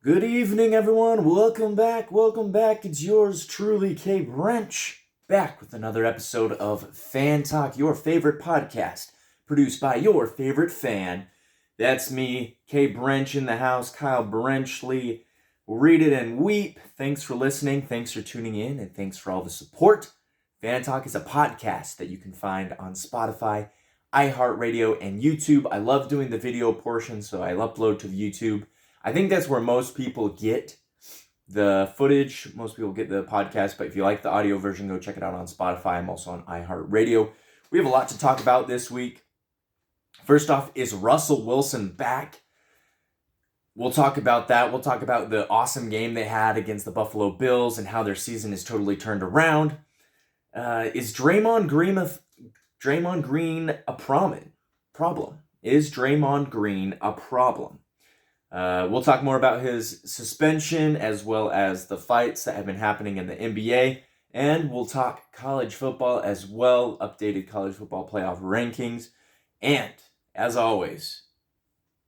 Good evening, everyone. Welcome back. It's yours truly, K Wrench, back with another episode of Fan Talk, your favorite podcast, produced by your favorite fan. That's me, K Wrench in the house, Kyle Brenchley. Read it and weep. Thanks for listening. Thanks for tuning in, and thanks for all the support. Fan Talk is a podcast that you can find on Spotify, iHeartRadio, and YouTube. I love doing the video portion, so I upload to YouTube. I think that's where most people get the footage. Most people get the podcast, but if you like the audio version, go check it out on Spotify. I'm also on iHeartRadio. We have a lot to talk about this week. First off, is Russell Wilson back? We'll talk about that. We'll talk about the awesome game they had against the Buffalo Bills and how their season is totally turned around. Is Draymond Green a problem? Is Draymond Green a problem? We'll talk more about his suspension as well as the fights that have been happening in the NBA. And we'll talk college football as well, updated college football playoff rankings. And, as always,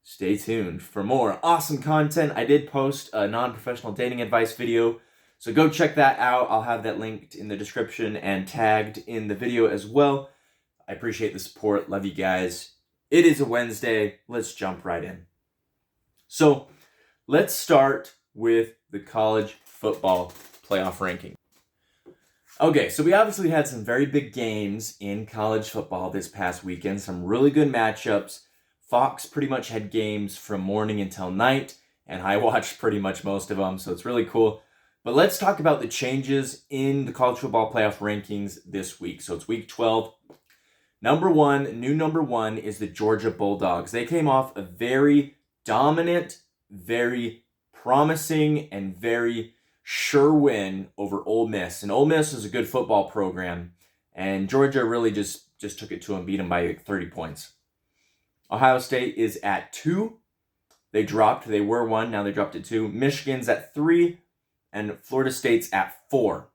stay tuned for more awesome content. I did post a non-professional dating advice video, so go check that out. I'll have that linked in the description and tagged in the video as well. I appreciate the support. Love you guys. It is a Wednesday. Let's jump right in. So let's start with the college football playoff ranking. Okay, so we obviously had some very big games in college football this past weekend, some really good matchups. Fox pretty much had games from morning until night, and I watched pretty much most of them, so it's really cool. But let's talk about the changes in the college football playoff rankings this week. So it's week 12. New number one is the Georgia Bulldogs. They came off a very dominant, very promising, and very sure win over Ole Miss. And Ole Miss is a good football program, and Georgia really just took it to them, beat them by 30 points. Ohio State is at 2. They were 1, now they dropped to 2. Michigan's at 3, and Florida State's at 4.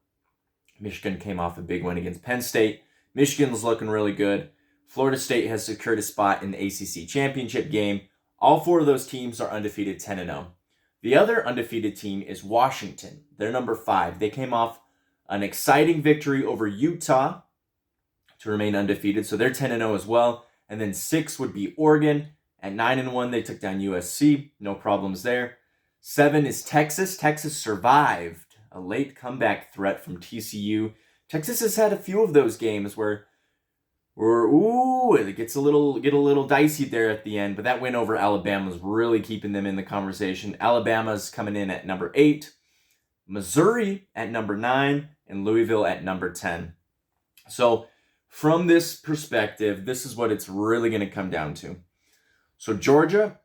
Michigan came off a big win against Penn State. Michigan's looking really good. Florida State has secured a spot in the ACC championship game. All 4 of those teams are undefeated 10-0. The other undefeated team is Washington. They're number 5. They came off an exciting victory over Utah to remain undefeated, so they're 10-0 as well. And then 6 would be Oregon. At 9-1, they took down USC. No problems there. 7 is Texas. Texas survived a late comeback threat from TCU. Texas has had a few of those games where it gets a little dicey there at the end, but that win over Alabama is really keeping them in the conversation. Alabama's coming in at number 8, Missouri at number 9, and Louisville at number 10. So from this perspective, this is what it's really going to come down to. So Georgia,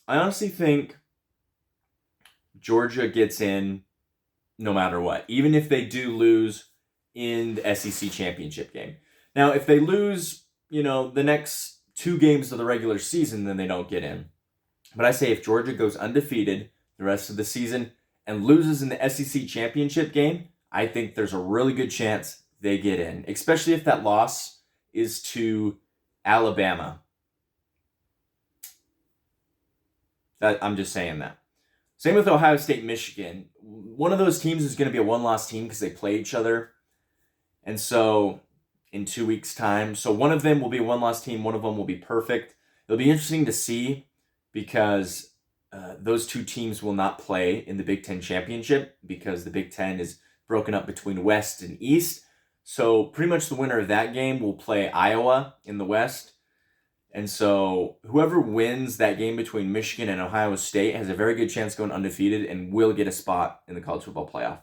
I honestly think Georgia gets in no matter what, even if they do lose in the SEC championship game. Now, if they lose, the next 2 games of the regular season, then they don't get in. But I say if Georgia goes undefeated the rest of the season and loses in the SEC championship game, I think there's a really good chance they get in, especially if that loss is to Alabama. I'm just saying that. Same with Ohio State, Michigan. One of those teams is going to be a one-loss team because they play each other. And so in 2 weeks' time. So one of them will be a one-loss team. One of them will be perfect. It'll be interesting to see because those 2 teams will not play in the Big Ten Championship because the Big Ten is broken up between West and East. So pretty much the winner of that game will play Iowa in the West. And so whoever wins that game between Michigan and Ohio State has a very good chance going undefeated and will get a spot in the college football playoff.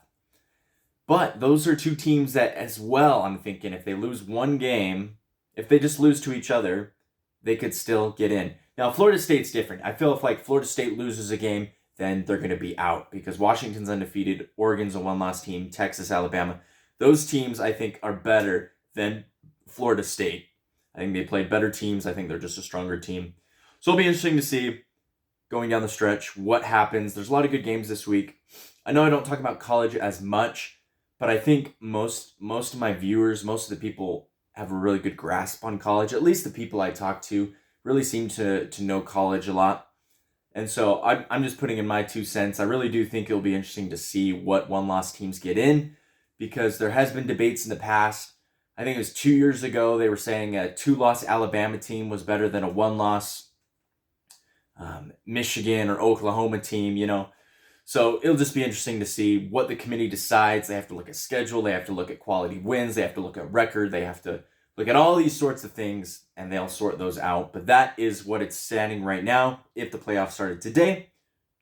But those are 2 teams that as well, I'm thinking, if they lose one game, if they just lose to each other, they could still get in. Now, Florida State's different. I feel if Florida State loses a game, then they're going to be out because Washington's undefeated, Oregon's a one-loss team, Texas, Alabama. Those teams, I think, are better than Florida State. I think they played better teams. I think they're just a stronger team. So it'll be interesting to see going down the stretch what happens. There's a lot of good games this week. I know I don't talk about college as much, but I think most of my viewers, most of the people have a really good grasp on college. At least the people I talk to really seem to know college a lot. And so I'm just putting in my 2 cents. I really do think it'll be interesting to see what one-loss teams get in, because there has been debates in the past. I think it was 2 years ago, they were saying a 2-loss Alabama team was better than a 1-loss Michigan or Oklahoma team, So it'll just be interesting to see what the committee decides. They have to look at schedule, they have to look at quality wins, they have to look at record, they have to look at all these sorts of things, and they'll sort those out. But that is what it's standing right now. If the playoffs started today,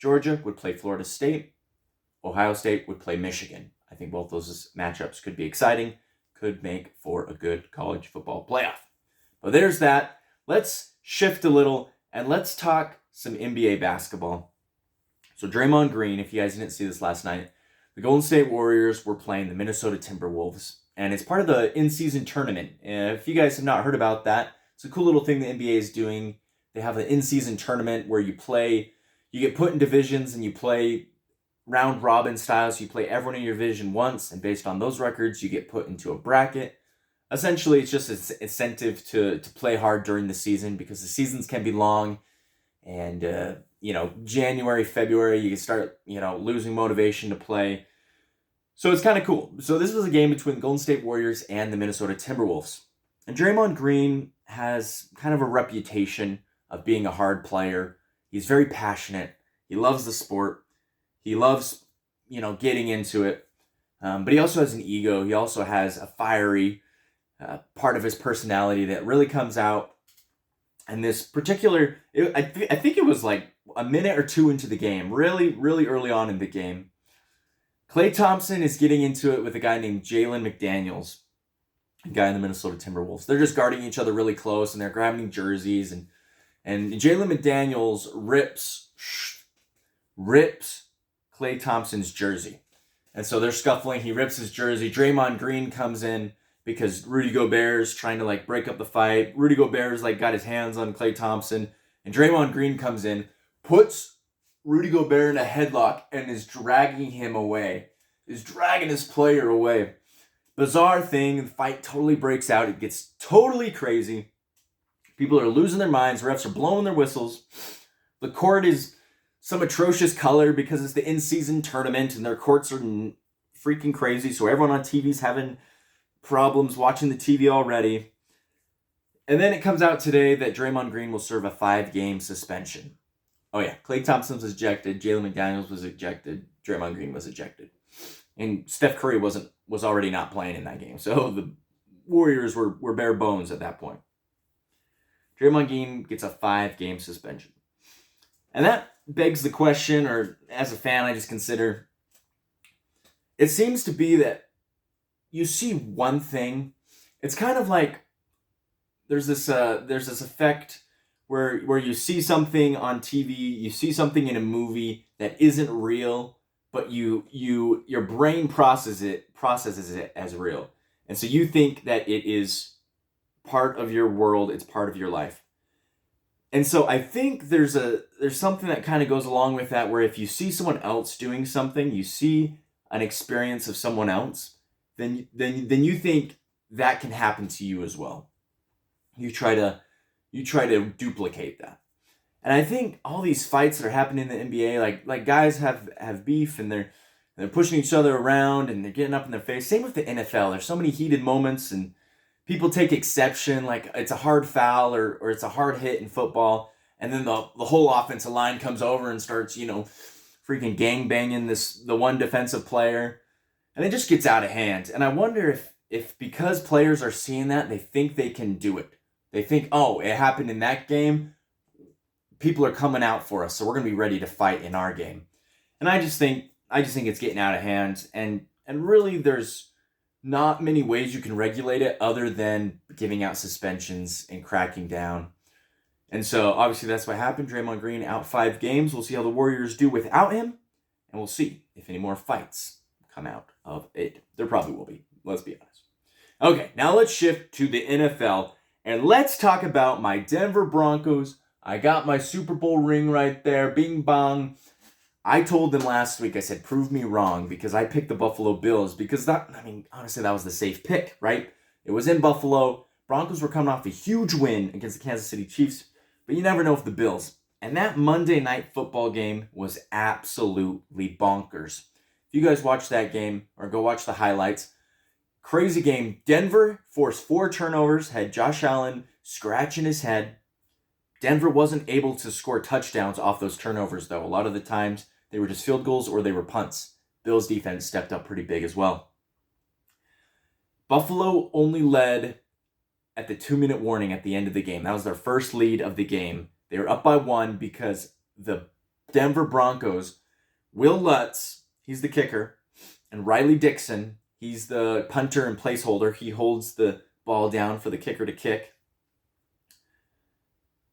Georgia would play Florida State, Ohio State would play Michigan. I think both those matchups could be exciting, could make for a good college football playoff. But there's that. Let's shift a little and let's talk some NBA basketball. So Draymond Green, if you guys didn't see this last night, the Golden State Warriors were playing the Minnesota Timberwolves, and it's part of the in-season tournament. If you guys have not heard about that, it's a cool little thing the NBA is doing. They have an in-season tournament where you get put in divisions and you play round robin style, so you play everyone in your division once, and based on those records, you get put into a bracket. Essentially, it's just an incentive to play hard during the season, because the seasons can be long, and January, February, you can start, losing motivation to play. So it's kind of cool. So this was a game between the Golden State Warriors and the Minnesota Timberwolves. And Draymond Green has kind of a reputation of being a hard player. He's very passionate. He loves the sport. He loves, getting into it. But he also has an ego. He also has a fiery part of his personality that really comes out. And this particular, I think it was like a minute or two into the game, really, really early on in the game, Klay Thompson is getting into it with a guy named Jalen McDaniels, a guy in the Minnesota Timberwolves. They're just guarding each other really close, and they're grabbing jerseys, and Jalen McDaniels rips Klay Thompson's jersey. And so they're scuffling. He rips his jersey. Draymond Green comes in because Rudy Gobert's trying to break up the fight. Rudy Gobert's got his hands on Klay Thompson, and Draymond Green comes in, puts Rudy Gobert in a headlock, and is dragging him away. Is dragging his player away. Bizarre thing. The fight totally breaks out. It gets totally crazy. People are losing their minds. Refs are blowing their whistles. The court is some atrocious color because it's the in-season tournament, and their courts are freaking crazy. So everyone on TV's having problems watching the TV already. And then it comes out today that Draymond Green will serve a 5-game suspension. Oh yeah, Klay Thompson was ejected, Jalen McDaniels was ejected, Draymond Green was ejected. And Steph Curry was already not playing in that game. So the Warriors were bare bones at that point. Draymond Green gets a 5-game suspension. And that begs the question, or as a fan I just consider, it seems to be that you see one thing, it's kind of like there's this effect where you see something on TV, you see something in a movie that isn't real, but your brain processes it as real. And so you think that it is part of your world, it's part of your life. And so I think there's something that kind of goes along with that, where if you see someone else doing something, you see an experience of someone else, then you think that can happen to you as well. You try to duplicate that. And I think all these fights that are happening in the NBA, like guys have beef, and they're pushing each other around, and they're getting up in their face. Same with the NFL. There's so many heated moments, and people take exception, like it's a hard foul or it's a hard hit in football, and then the whole offensive line comes over and starts, freaking gangbanging the one defensive player, and it just gets out of hand. And I wonder if because players are seeing that, they think they can do it. They think, oh, it happened in that game, people are coming out for us, so we're going to be ready to fight in our game. And I just think it's getting out of hand, and really there's not many ways you can regulate it other than giving out suspensions and cracking down. And so obviously that's what happened. Draymond Green out 5 games. We'll see how the Warriors do without him, and we'll see if any more fights come out of it. There probably will be, let's be honest. Okay, now let's shift to the NFL, and let's talk about my Denver Broncos. I got my Super Bowl ring right there, bing bong. I told them last week, I said, prove me wrong, because I picked the Buffalo Bills, because honestly, that was the safe pick, right? It was in Buffalo. Broncos were coming off a huge win against the Kansas City Chiefs, but you never know with the Bills. And that Monday Night Football game was absolutely bonkers. If you guys watch that game or go watch the highlights, crazy game. Denver forced 4 turnovers, had Josh Allen scratching his head. Denver wasn't able to score touchdowns off those turnovers, though. A lot of the times, they were just field goals or they were punts. Bills' defense stepped up pretty big as well. Buffalo only led at the 2-minute warning at the end of the game. That was their first lead of the game. They were up by 1 because the Denver Broncos, Will Lutz, he's the kicker, and Riley Dixon, he's the punter and placeholder. He holds the ball down for the kicker to kick.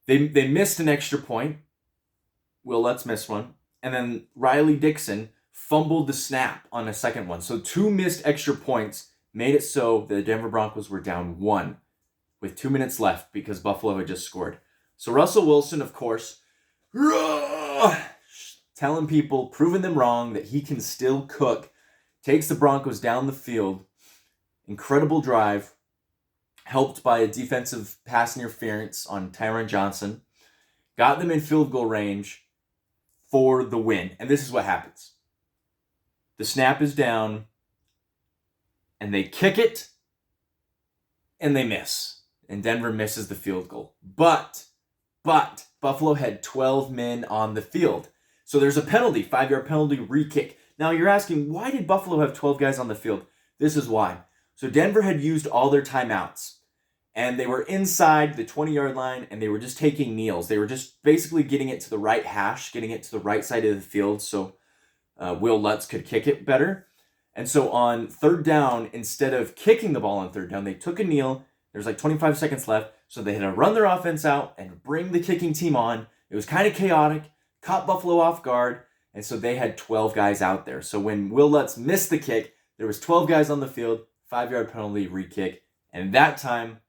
They missed an extra point. Will Lutz missed one. And then Riley Dixon fumbled the snap on a second one. So 2 missed extra points made it so the Denver Broncos were down 1 with 2 minutes left because Buffalo had just scored. So Russell Wilson, of course, telling people, proving them wrong that he can still cook, takes the Broncos down the field. Incredible drive, helped by a defensive pass interference on Tyron Johnson. Got them in field goal range for the win. And this is what happens. The snap is down, and they kick it, and they miss. And Denver misses the field goal. But Buffalo had 12 men on the field. So there's a penalty, 5-yard penalty, re-kick. Now you're asking, why did Buffalo have 12 guys on the field? This is why. So Denver had used all their timeouts. And they were inside the 20-yard line, and they were just taking kneels. They were just basically getting it to the right hash, getting it to the right side of the field so Will Lutz could kick it better. And so on 3rd down, instead of kicking the ball on 3rd down, they took a kneel. There's like 25 seconds left, so they had to run their offense out and bring the kicking team on. It was kind of chaotic, caught Buffalo off guard, and so they had 12 guys out there. So when Will Lutz missed the kick, there was 12 guys on the field, 5-yard penalty, re-kick, and that time,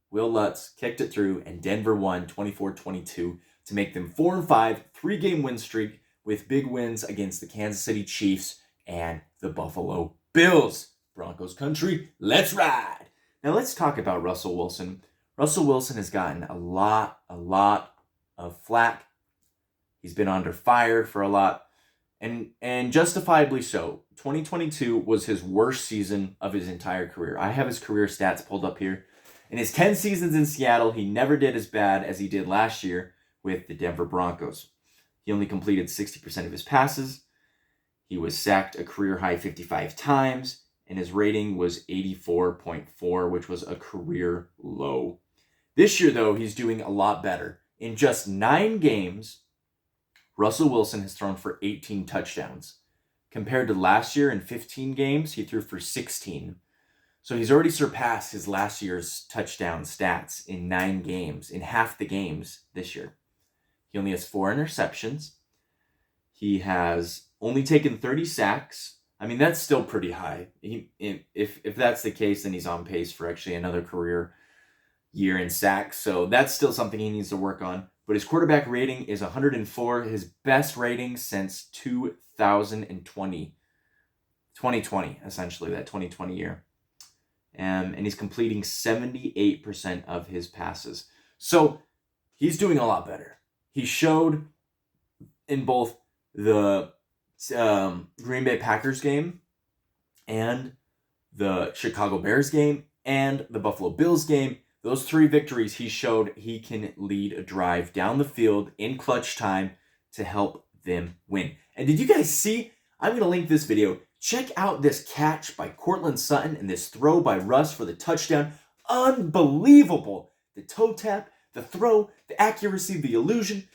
Will Lutz kicked it through, and Denver won 24-22 to make them 4-5, 3-game win streak with big wins against the Kansas City Chiefs and the Buffalo Bills. Broncos country, let's ride! Now let's talk about Russell Wilson. Russell Wilson has gotten a lot of flack. He's been under fire for a lot, and justifiably so. 2022 was his worst season of his entire career. I have his career stats pulled up here. In his 10 seasons in Seattle, he never did as bad as he did last year with the Denver Broncos. He only completed 60% of his passes. He was sacked a career-high 55 times, and his rating was 84.4, which was a career low. This year, though, he's doing a lot better. In just 9 games, Russell Wilson has thrown for 18 touchdowns. Compared to last year in 15 games, he threw for 16. So he's already surpassed his last year's touchdown stats in 9 games, in half the games this year. He only has 4 interceptions. He has only taken 30 sacks. I mean, that's still pretty high. If that's the case, then he's on pace for actually another career year in sacks. So that's still something he needs to work on. But his quarterback rating is 104, his best rating since 2020. 2020, essentially, that 2020 year. And he's completing 78% of his passes. So he's doing a lot better. He showed in both the Green Bay Packers game and the Chicago Bears game and the Buffalo Bills game. Those 3 victories, he showed he can lead a drive down the field in clutch time to help them win. And did you guys see? I'm going to link this video. Check out this catch by Courtland Sutton and this throw by Russ for the touchdown. Unbelievable. The toe tap, the throw, the accuracy, the illusion.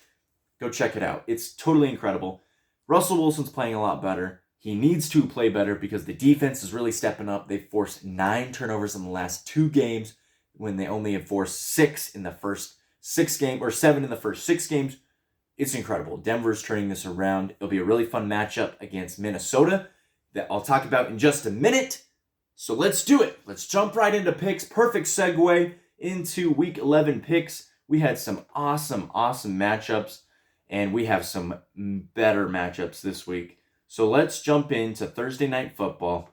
Go check it out. It's totally incredible. Russell Wilson's playing a lot better. He needs to play better because the defense is really stepping up. They've forced 9 turnovers in the last 2 games when they only have forced 6 in the first 6 games, or 7 in the first 6 games. It's incredible. Denver's turning this around. It'll be a really fun matchup against Minnesota that I'll talk about in just a minute. So let's do it. Let's jump right into picks. Perfect segue into Week 11 picks. We had some awesome matchups, and we have some better matchups this week. So let's jump into Thursday Night Football.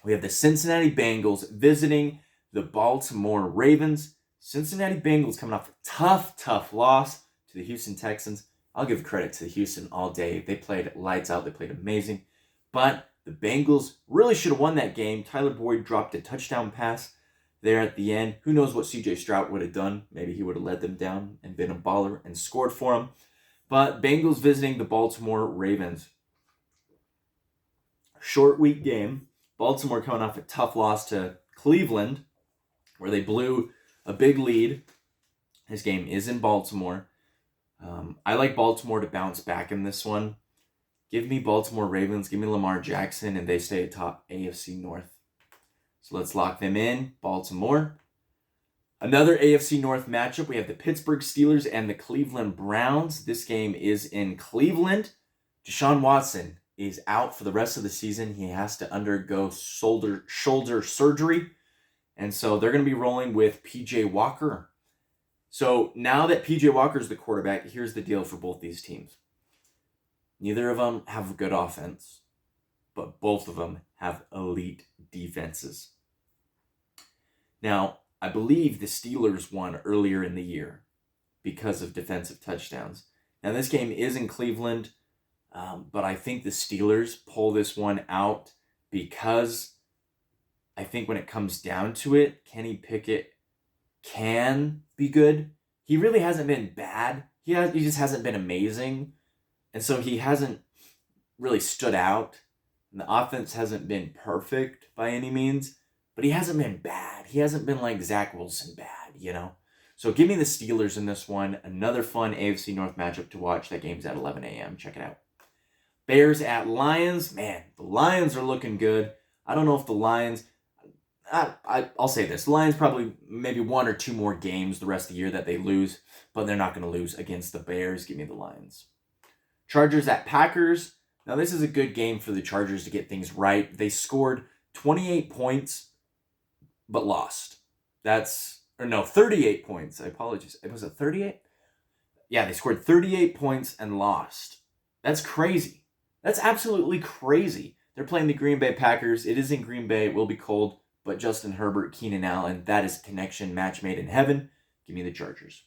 We have the Cincinnati Bengals visiting the Baltimore Ravens. Cincinnati Bengals coming off a tough loss to the Houston Texans. I'll give credit to Houston all day. They played lights out. They played amazing. But the Bengals really should have won that game. Tyler Boyd dropped a touchdown pass there at the end. Who knows what C.J. Stroud would have done? Maybe he would have led them down and been a baller and scored for them. But Bengals visiting the Baltimore Ravens. Short week game. Baltimore coming off a tough loss to Cleveland, where they blew a big lead. This game is in Baltimore. I like Baltimore to bounce back in this one. Give me Baltimore Ravens, give me Lamar Jackson, and they stay atop AFC North. So let's lock them in. Baltimore. Another AFC North matchup. We have the Pittsburgh Steelers and the Cleveland Browns. This game is in Cleveland. Deshaun Watson is out for the rest of the season. He has to undergo shoulder surgery. And so they're going to be rolling with P.J. Walker. So now that P.J. Walker is the quarterback, here's the deal for both these teams. Neither of them have good offense, but both of them have elite defenses. Now, I believe the Steelers won earlier in the year because of defensive touchdowns. Now, this game is in Cleveland, but I think the Steelers pull this one out because I think when it comes down to it, Kenny Pickett can be good. He really hasn't been bad. He just hasn't been amazing. And so he hasn't really stood out. And the offense hasn't been perfect by any means. But he hasn't been bad. He hasn't been like Zach Wilson bad, you know? So give me the Steelers in this one. Another fun AFC North matchup to watch. That game's at 11 a.m. Check it out. Bears at Lions. Man, the Lions are looking good. I don't know if the Lions... I'll say this. The Lions probably maybe one or two more games the rest of the year that they lose, but they're not going to lose against the Bears. Give me the Lions. Chargers at Packers. Now, this is a good game for the Chargers to get things right. They scored 28 points, but lost. 38 points. I apologize. Was it 38? Yeah, they scored 38 points and lost. That's crazy. That's absolutely crazy. They're playing the Green Bay Packers. It is in Green Bay. It will be cold. But Justin Herbert, Keenan Allen, that is a connection match made in heaven. Give me the Chargers.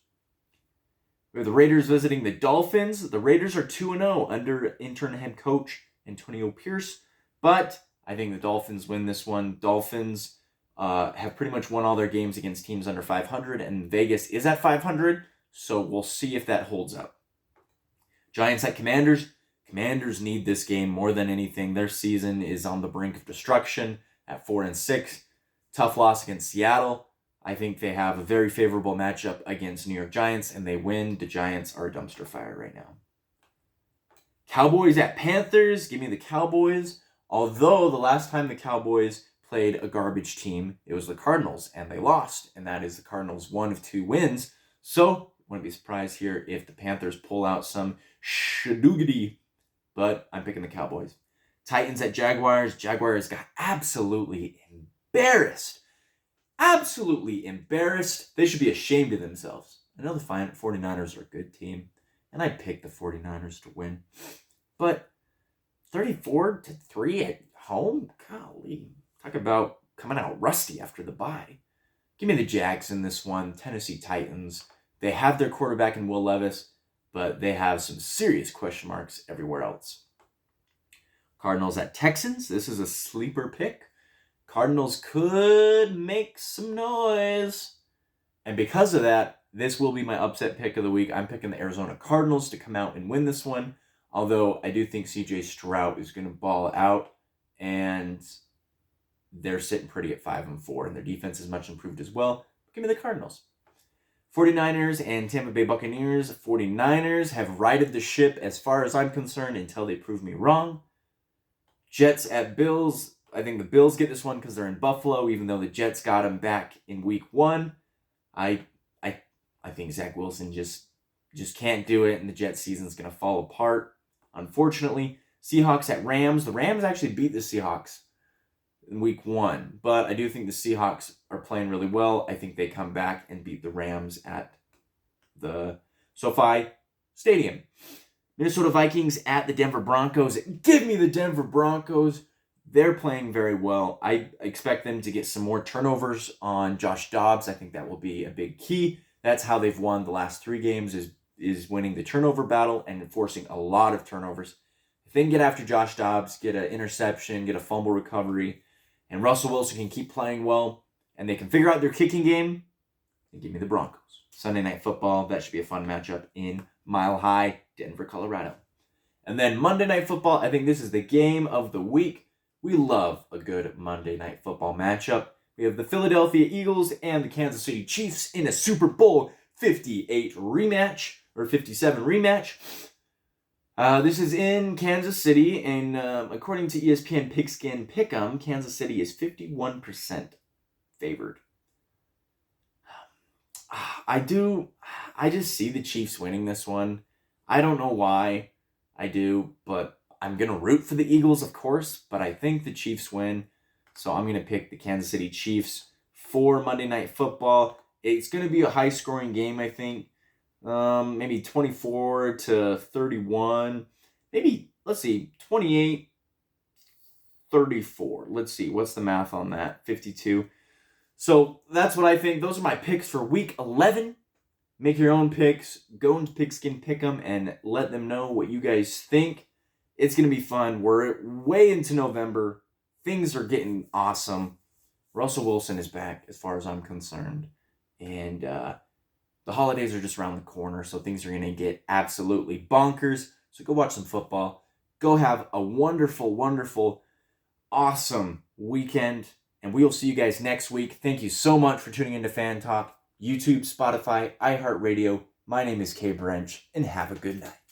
We have the Raiders visiting the Dolphins. The Raiders are 2-0 under interim head coach Antonio Pierce. But I think the Dolphins win this one. Dolphins have pretty much won all their games against teams under 500. And Vegas is at 500. So we'll see if that holds up. Giants at Commanders. Commanders need this game more than anything. Their season is on the brink of destruction at 4-6. Tough loss against Seattle. I think they have a very favorable matchup against New York Giants, and they win. The Giants are a dumpster fire right now. Cowboys at Panthers. Give me the Cowboys. Although the last time the Cowboys played a garbage team, it was the Cardinals, and they lost. And that is the Cardinals' one of two wins. So, wouldn't be surprised here if the Panthers pull out some shadoogity. But I'm picking the Cowboys. Titans at Jaguars. Jaguars got absolutely embarrassed. Absolutely embarrassed. They should be ashamed of themselves. I know the 49ers are a good team, and I'd pick the 49ers to win. But 34-3 at home? Golly. Talk about coming out rusty after the bye. Give me the Jags in this one. Tennessee Titans. They have their quarterback in Will Levis, but they have some serious question marks everywhere else. Cardinals at Texans. This is a sleeper pick. Cardinals could make some noise. And because of that, this will be my upset pick of the week. I'm picking the Arizona Cardinals to come out and win this one. Although I do think C.J. Stroud is going to ball out. And they're sitting pretty at 5-4. And their defense is much improved as well. Give me the Cardinals. 49ers and Tampa Bay Buccaneers. 49ers have righted the ship as far as I'm concerned until they prove me wrong. Jets at Bills. I think the Bills get this one because they're in Buffalo, even though the Jets got them back in week 1. I think Zach Wilson just can't do it, and the Jets season's going to fall apart, unfortunately. Seahawks at Rams. The Rams actually beat the Seahawks in week 1, but I do think the Seahawks are playing really well. I think they come back and beat the Rams at the SoFi Stadium. Minnesota Vikings at the Denver Broncos. Give me the Denver Broncos. They're playing very well. I expect them to get some more turnovers on Josh Dobbs. I think that will be a big key. That's how they've won the last 3 games, is is winning the turnover battle and enforcing a lot of turnovers. If they can get after Josh Dobbs, get an interception, get a fumble recovery, and Russell Wilson can keep playing well, and they can figure out their kicking game, then give me the Broncos. Sunday Night Football, that should be a fun matchup in Mile High, Denver, Colorado. And then Monday Night Football, I think this is the game of the week. We love a good Monday Night Football matchup. We have the Philadelphia Eagles and the Kansas City Chiefs in a Super Bowl 58 rematch, or 57 rematch. This is in Kansas City, and according to ESPN Pigskin Pick'em, Kansas City is 51% favored. I just see the Chiefs winning this one. I don't know why I do, but I'm going to root for the Eagles, of course, but I think the Chiefs win. So I'm going to pick the Kansas City Chiefs for Monday Night Football. It's going to be a high-scoring game, I think. Maybe 24-31. Maybe, let's see, 28-34. Let's see, what's the math on that? 52. So that's what I think. Those are my picks for Week 11. Make your own picks. Go into Pigskin Pick'em and let them know what you guys think. It's going to be fun. We're way into November. Things are getting awesome. Russell Wilson is back as far as I'm concerned. And the holidays are just around the corner, so things are going to get absolutely bonkers. So go watch some football. Go have a wonderful, wonderful, awesome weekend. And we will see you guys next week. Thank you so much for tuning into Fan Talk, YouTube, Spotify, iHeartRadio. My name is Kay Brench, and have a good night.